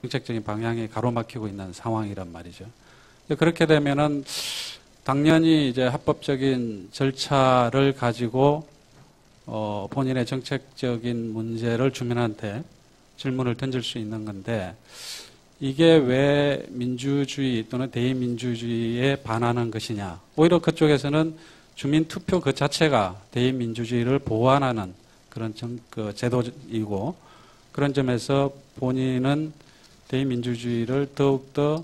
정책적인 방향이 가로막히고 있는 상황이란 말이죠. 그렇게 되면은 당연히 이제 합법적인 절차를 가지고 본인의 정책적인 문제를 주민한테 질문을 던질 수 있는 건데, 이게 왜 민주주의 또는 대의민주주의에 반하는 것이냐. 오히려 그쪽에서는 주민투표 그 자체가 대의민주주의를 보완하는 그런 그 제도이고, 그런 점에서 본인은 대의민주주의를 더욱더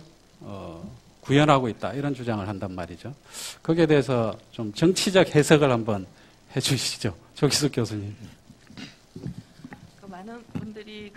구현하고 있다, 이런 주장을 한단 말이죠. 거기에 대해서 좀 정치적 해석을 한번 해 주시죠. 조기숙 교수님. 많은 분들이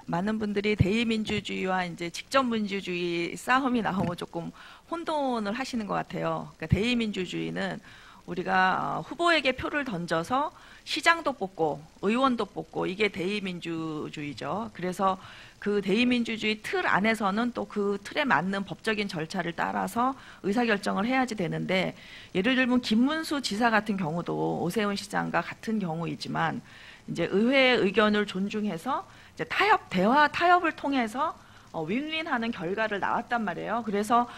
많은 분들이 대의민주주의와 이제 직접민주주의 싸움이 나오면 조금 혼돈을 하시는 것 같아요. 그러니까 대의민주주의는 우리가 후보에게 표를 던져서 시장도 뽑고 의원도 뽑고, 이게 대의민주주의죠. 그래서 그 대의민주주의 틀 안에서는 또 그 틀에 맞는 법적인 절차를 따라서 의사결정을 해야지 되는데, 예를 들면 김문수 지사 같은 경우도 오세훈 시장과 같은 경우이지만 이제 의회의 의견을 존중해서 이제 대화 타협을 통해서 윈윈하는 결과를 나왔단 말이에요. 그래서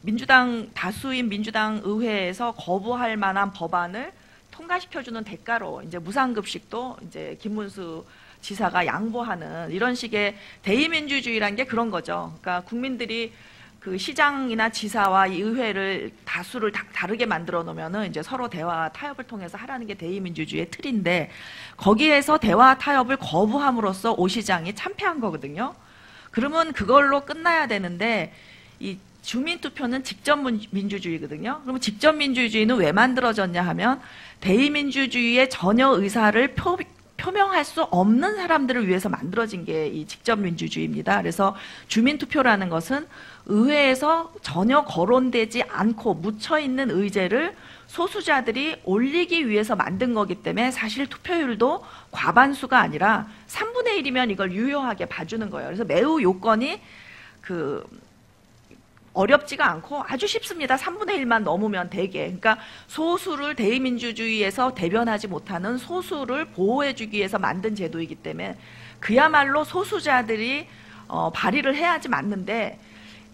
민주당 다수인 민주당 의회에서 거부할 만한 법안을 통과시켜주는 대가로 이제 무상급식도 이제 김문수 지사가 양보하는 이런 식의 대의민주주의란 게 그런 거죠. 그러니까 국민들이 그 시장이나 지사와 이 의회를 다수를 다르게 만들어 놓으면은 이제 서로 대화 타협을 통해서 하라는 게 대의민주주의의 틀인데, 거기에서 대화 타협을 거부함으로써 오 시장이 참패한 거거든요. 그러면 그걸로 끝나야 되는데, 이 주민투표는 직접민주주의거든요. 그러면 직접민주주의는 왜 만들어졌냐 하면 대의민주주의의 전혀 의사를 표명할 수 없는 사람들을 위해서 만들어진 게 이 직접민주주의입니다. 그래서 주민투표라는 것은 의회에서 전혀 거론되지 않고 묻혀있는 의제를 소수자들이 올리기 위해서 만든 거기 때문에 사실 투표율도 과반수가 아니라 3분의 1이면 이걸 유효하게 봐주는 거예요. 그래서 매우 요건이 어렵지가 않고 아주 쉽습니다. 3분의 1만 넘으면 되게. 그러니까 소수를 대의민주주의에서 대변하지 못하는 소수를 보호해주기 위해서 만든 제도이기 때문에 그야말로 소수자들이 발의를 해야지 맞는데,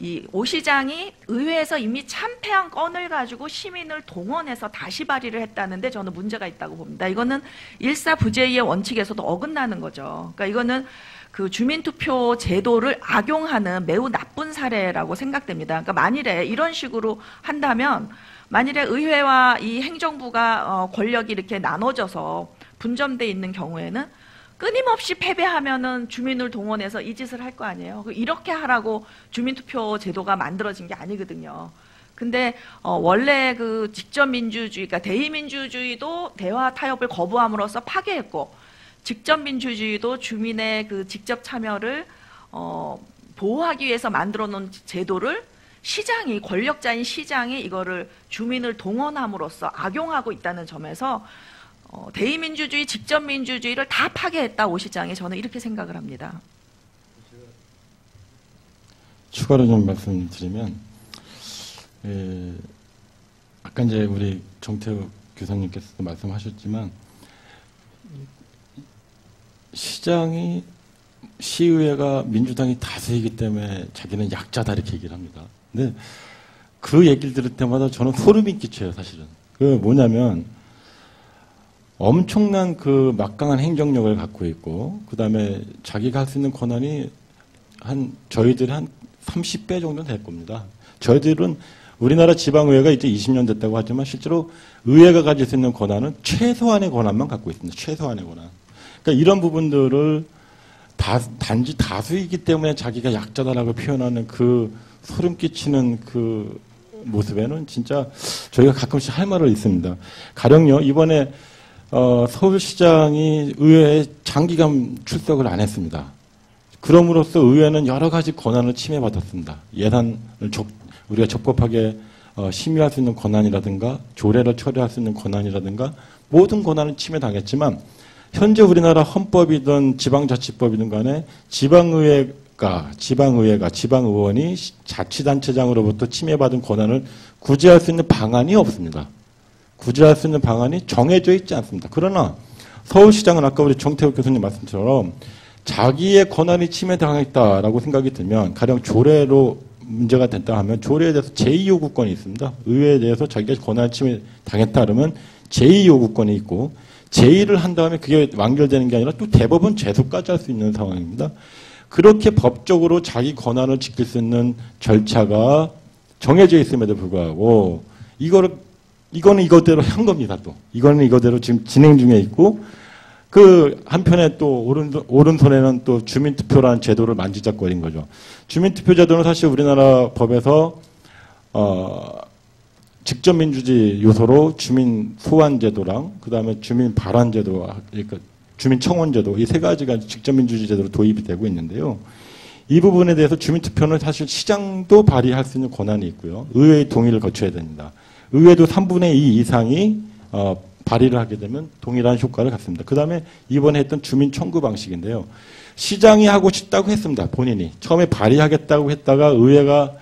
이 오 시장이 의회에서 이미 참패한 건을 가지고 시민을 동원해서 다시 발의를 했다는데 저는 문제가 있다고 봅니다. 이거는 일사부재의 원칙에서도 어긋나는 거죠. 그러니까 이거는 그 주민투표 제도를 악용하는 매우 나쁜 사례라고 생각됩니다. 그러니까 만일에 이런 식으로 한다면, 만일에 의회와 이 행정부가 권력이 이렇게 나눠져서 분점돼 있는 경우에는 끊임없이 패배하면은 주민을 동원해서 이 짓을 할 거 아니에요. 이렇게 하라고 주민투표 제도가 만들어진 게 아니거든요. 근데 원래 그 직접민주주의, 그러니까 대의민주주의도 대화 타협을 거부함으로써 파괴했고, 직접민주주의도 주민의 그 직접 참여를 보호하기 위해서 만들어 놓은 제도를 시장이, 권력자인 시장이 이거를 주민을 동원함으로써 악용하고 있다는 점에서 대의민주주의, 직접민주주의를 다 파괴했다, 오 시장이. 저는 이렇게 생각을 합니다. 추가로 좀 말씀드리면, 아까 이제 우리 정태욱 교수님께서도 말씀하셨지만, 시의회가 민주당이 다수이기 때문에 자기는 약자다, 이렇게 얘기를 합니다. 근데 그 얘기를 들을 때마다 저는 소름이 끼쳐요, 사실은. 그 뭐냐면, 엄청난 그 막강한 행정력을 갖고 있고, 그 다음에 자기가 할 수 있는 권한이 저희들이 한 30배 정도 될 겁니다. 저희들은 우리나라 지방의회가 이제 20년 됐다고 하지만 실제로 의회가 가질 수 있는 권한은 최소한의 권한만 갖고 있습니다. 최소한의 권한. 그러니까 이런 부분들을 단지 다수이기 때문에 자기가 약자다라고 표현하는 그 소름 끼치는 그 모습에는 진짜 저희가 가끔씩 할 말을 있습니다. 가령요, 이번에 서울시장이 의회에 장기간 출석을 안 했습니다. 그럼으로써 의회는 여러 가지 권한을 침해받았습니다. 예산을 우리가 적법하게 심의할 수 있는 권한이라든가 조례를 처리할 수 있는 권한이라든가 모든 권한을 침해당했지만, 현재 우리나라 헌법이든 지방자치법이든 간에 지방의원이 자치단체장으로부터 침해받은 권한을 구제할 수 있는 방안이 없습니다. 구제할 수 있는 방안이 정해져 있지 않습니다. 그러나 서울시장은 아까 우리 정태욱 교수님 말씀처럼 자기의 권한이 침해당했다라고 생각이 들면 가령 조례로 문제가 됐다 하면 조례에 대해서 제2요구권이 있습니다. 의회에 대해서 자기가 권한을 침해당했다 그러면 제2요구권이 있고 제2를 한 다음에 그게 완결되는 게 아니라 또 대법원 제소까지 할 수 있는 상황입니다. 그렇게 법적으로 자기 권한을 지킬 수 있는 절차가 정해져 있음에도 불구하고 이거는 이거대로 한 겁니다. 또 이거는 이거대로 지금 진행 중에 있고 그 한편에 또 오른손에는 또 주민투표라는 제도를 만지작거린 거죠. 주민투표 제도는 사실 우리나라 법에서 직접민주주의 요소로 주민 소환제도랑 그다음에 주민 발언제도, 그러니까 주민 청원제도 이 세 가지가 직접민주주의 제도로 도입이 되고 있는데요. 이 부분에 대해서 주민투표는 사실 시장도 발의할 수 있는 권한이 있고요. 의회의 동의를 거쳐야 됩니다. 의회도 3분의 2 이상이 발의를 하게 되면 동일한 효과를 갖습니다. 그 다음에 이번에 했던 주민 청구 방식인데요. 시장이 하고 싶다고 했습니다. 본인이. 처음에 발의하겠다고 했다가 의회가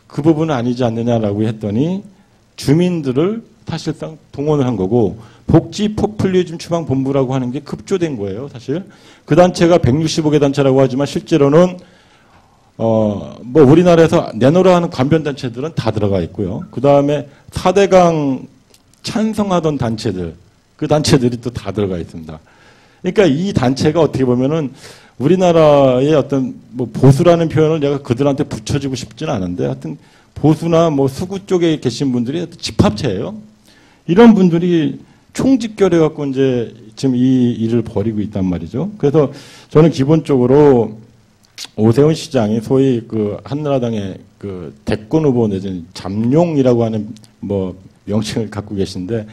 그 부분은 아니지 않느냐라고 했더니 주민들을 사실상 동원을 한 거고 복지 포퓰리즘 추방본부라고 하는 게 급조된 거예요. 사실. 그 단체가 165개 단체라고 하지만 실제로는 뭐 우리나라에서 내놓으라 하는 관변단체들은 다 들어가 있고요. 그 다음에 4대강 찬성하던 단체들, 그 단체들이 또 다 들어가 있습니다. 그러니까 이 단체가 어떻게 보면은 우리나라의 어떤 뭐 보수라는 표현을 내가 그들한테 붙여주고 싶지는 않은데 하여튼 보수나 뭐 수구 쪽에 계신 분들이 집합체예요. 이런 분들이 총집결해갖고 이제 지금 이 일을 벌이고 있단 말이죠. 그래서 저는 기본적으로 오세훈 시장이 소위 그 한나라당의 그 대권 후보 내지는 잠룡이라고 하는 뭐 명칭을 갖고 계신데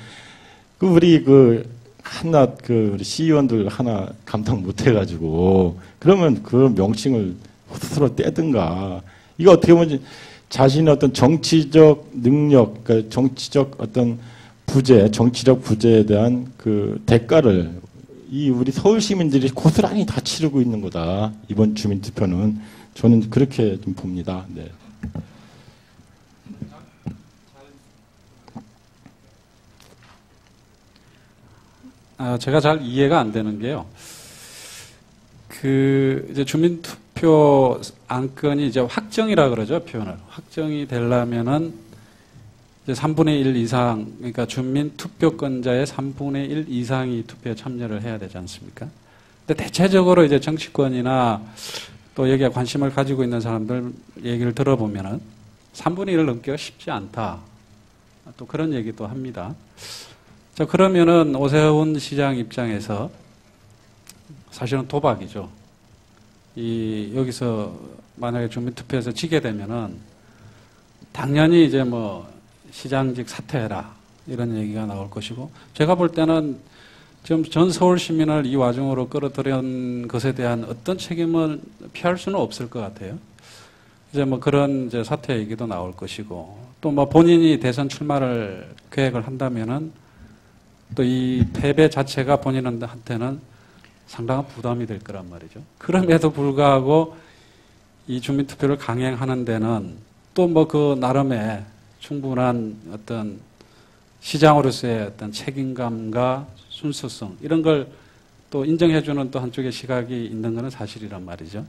그 우리 그 하나 그 우리 시의원들 하나 감당 못 해가지고 그러면 그 명칭을 스스로 떼든가 이거 어떻게 보면 자신의 어떤 정치적 능력, 그러니까 정치적 어떤 부재, 정치적 부재에 대한 그 대가를 이 우리 서울 시민들이 고스란히 다 치르고 있는 거다. 이번 주민투표는 저는 그렇게 좀 봅니다. 네. 제가 잘 이해가 안 되는 게요. 그 이제 주민투표 안건이 이제 확정이라 그러죠, 표현을. 확정이 되려면은 이제 3분의 1 이상, 그러니까 주민투표권자의 3분의 1 이상이 투표에 참여를 해야 되지 않습니까? 근데 대체적으로 이제 정치권이나 또 여기에 관심을 가지고 있는 사람들 얘기를 들어보면은 3분의 1을 넘기가 쉽지 않다. 또 그런 얘기도 합니다. 자, 그러면은 오세훈 시장 입장에서 사실은 도박이죠. 여기서 만약에 주민투표에서 지게 되면은 당연히 이제 뭐 시장직 사퇴해라 이런 얘기가 나올 것이고 제가 볼 때는 지금 전 서울 시민을 이 와중으로 끌어들인 것에 대한 어떤 책임을 피할 수는 없을 것 같아요. 이제 뭐 그런 이제 사퇴 얘기도 나올 것이고 또 뭐 본인이 대선 출마를 계획을 한다면은 또 이 패배 자체가 본인한테는 상당한 부담이 될 거란 말이죠. 그럼에도 불구하고 이 주민투표를 강행하는 데는 또 뭐 그 나름의 충분한 어떤 시장으로서의 어떤 책임감과 순수성 이런 걸 또 인정해주는 또 한쪽의 시각이 있는 것은 사실이란 말이죠.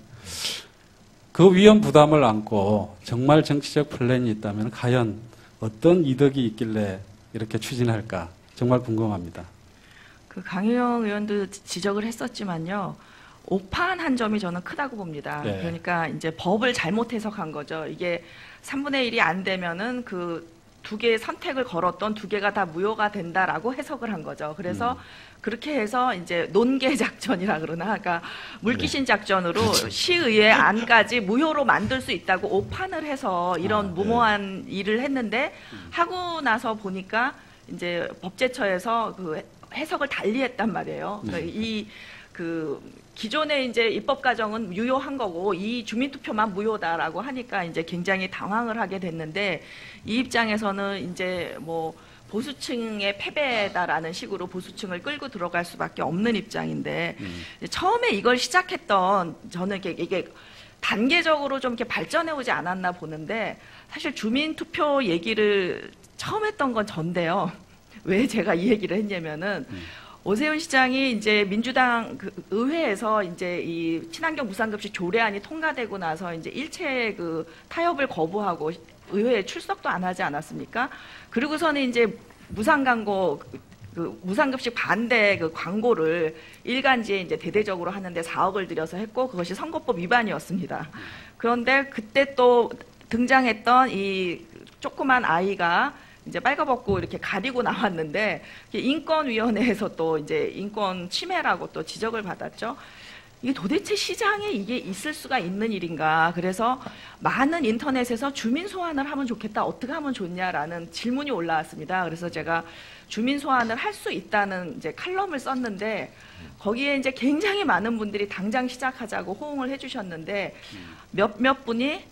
그 위험 부담을 안고 정말 정치적 플랜이 있다면 과연 어떤 이득이 있길래 이렇게 추진할까 정말 궁금합니다. 그 강희영 의원도 지적을 했었지만요. 오판한 점이 저는 크다고 봅니다. 네. 그러니까 이제 법을 잘못 해석한 거죠. 이게 3분의 1이 안 되면은 그 두 개의 선택을 걸었던 두 개가 다 무효가 된다라고 해석을 한 거죠. 그래서 그렇게 해서 이제 논개 작전이라 그러나, 그러니까 물귀신 작전으로 그렇죠. 시의회 안까지 무효로 만들 수 있다고 오판을 해서 이런 무모한 일을 했는데 하고 나서 보니까 이제 법제처에서 그 해석을 달리했단 말이에요. 그러니까 기존의 이제 입법 과정은 유효한 거고 이 주민투표만 무효다라고 하니까 이제 굉장히 당황을 하게 됐는데 이 입장에서는 이제 뭐 보수층의 패배다라는 식으로 보수층을 끌고 들어갈 수밖에 없는 입장인데 처음에 이걸 시작했던 저는 이게 단계적으로 좀 이렇게 발전해 오지 않았나 보는데 사실 주민투표 얘기를 처음 했던 건 전데요. 왜 제가 이 얘기를 했냐면은 오세훈 시장이 이제 민주당 그 의회에서 이제 이 친환경 무상급식 조례안이 통과되고 나서 이제 일체 그 타협을 거부하고 의회에 출석도 안 하지 않았습니까? 그리고서는 이제 무상광고 그 무상급식 반대 그 광고를 일간지에 이제 대대적으로 하는데 4억을 들여서 했고 그것이 선거법 위반이었습니다. 그런데 그때 또 등장했던 이 조그만 아이가 이제 빨가벗고 이렇게 가리고 나왔는데 인권위원회에서 또 이제 인권 침해라고 또 지적을 받았죠. 이게 도대체 시장에 이게 있을 수가 있는 일인가. 그래서 많은 인터넷에서 주민 소환을 하면 좋겠다. 어떻게 하면 좋냐라는 질문이 올라왔습니다. 그래서 제가 주민 소환을 할 수 있다는 이제 칼럼을 썼는데 거기에 이제 굉장히 많은 분들이 당장 시작하자고 호응을 해주셨는데 몇몇 분이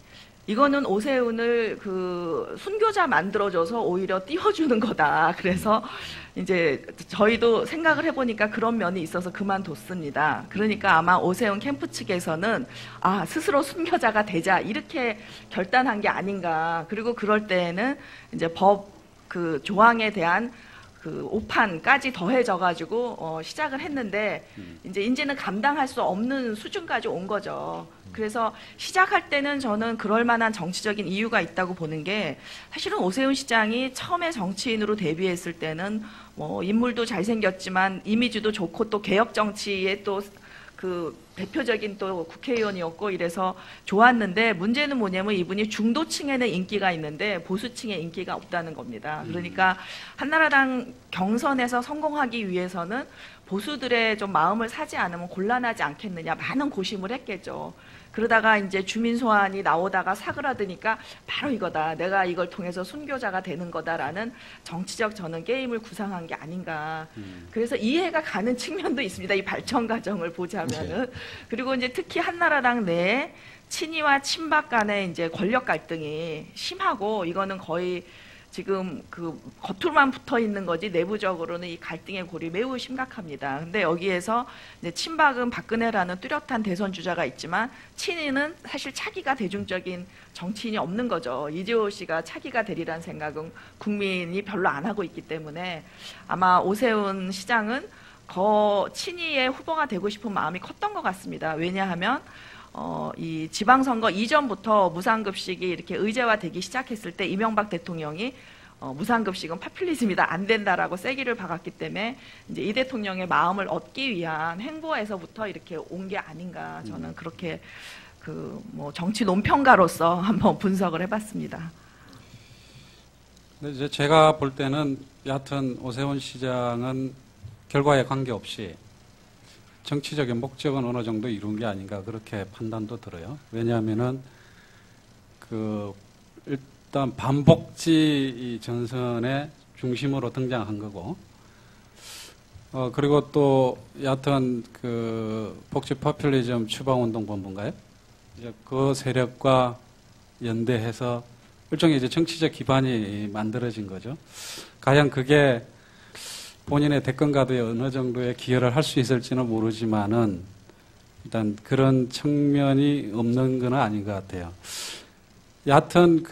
이거는 오세훈을 그 순교자 만들어줘서 오히려 띄워주는 거다. 그래서 이제 저희도 생각을 해보니까 그런 면이 있어서 그만뒀습니다. 그러니까 아마 오세훈 캠프 측에서는 아, 스스로 순교자가 되자 이렇게 결단한 게 아닌가. 그리고 그럴 때에는 이제 법 그 조항에 대한 그 오판까지 더해져가지고 시작을 했는데 이제는 감당할 수 없는 수준까지 온 거죠. 그래서 시작할 때는 저는 그럴 만한 정치적인 이유가 있다고 보는 게 사실은 오세훈 시장이 처음에 정치인으로 데뷔했을 때는 뭐 인물도 잘생겼지만 이미지도 좋고 또 개혁 정치에 또 그 대표적인 또 국회의원이었고 이래서 좋았는데 문제는 뭐냐면 이분이 중도층에는 인기가 있는데 보수층에 인기가 없다는 겁니다. 그러니까 한나라당 경선에서 성공하기 위해서는 보수들의 좀 마음을 사지 않으면 곤란하지 않겠느냐 많은 고심을 했겠죠. 그러다가 이제 주민 소환이 나오다가 사그라드니까 바로 이거다. 내가 이걸 통해서 순교자가 되는 거다라는 정치적 저는 게임을 구상한 게 아닌가. 그래서 이해가 가는 측면도 있습니다. 이 발전 과정을 보자면은. 그리고 이제 특히 한나라당 내에 친이와 친박 간의 이제 권력 갈등이 심하고 이거는 거의 지금 그 겉으로만 붙어 있는 거지 내부적으로는 이 갈등의 골이 매우 심각합니다. 근데 여기에서 이제 친박은 박근혜라는 뚜렷한 대선 주자가 있지만 친이는 사실 차기가 대중적인 정치인이 없는 거죠. 이재호 씨가 차기가 되리란 생각은 국민이 별로 안 하고 있기 때문에 아마 오세훈 시장은 친이의 후보가 되고 싶은 마음이 컸던 것 같습니다. 왜냐하면 이 지방선거 이전부터 무상급식이 이렇게 의제화되기 시작했을 때 이명박 대통령이 무상급식은 파퓰리즘이다 안 된다라고 세기를 박았기 때문에 이제 이 대통령의 마음을 얻기 위한 행보에서부터 이렇게 온 게 아닌가 저는 그렇게 그 뭐 정치 논평가로서 한번 분석을 해봤습니다. 근데 이제 제가 볼 때는 여하튼 오세훈 시장은 결과에 관계없이 정치적인 목적은 어느 정도 이룬 게 아닌가 그렇게 판단도 들어요. 왜냐하면은 일단 반복지 전선의 중심으로 등장한 거고, 그리고 또 여하튼 복지 포퓰리즘 추방운동본부인가요? 이제 그 세력과 연대해서 일종의 이제 정치적 기반이 만들어진 거죠. 과연 그게 본인의 대권 가도에 어느 정도의 기여를 할 수 있을지는 모르지만은 일단 그런 측면이 없는 건 아닌 것 같아요. 여하튼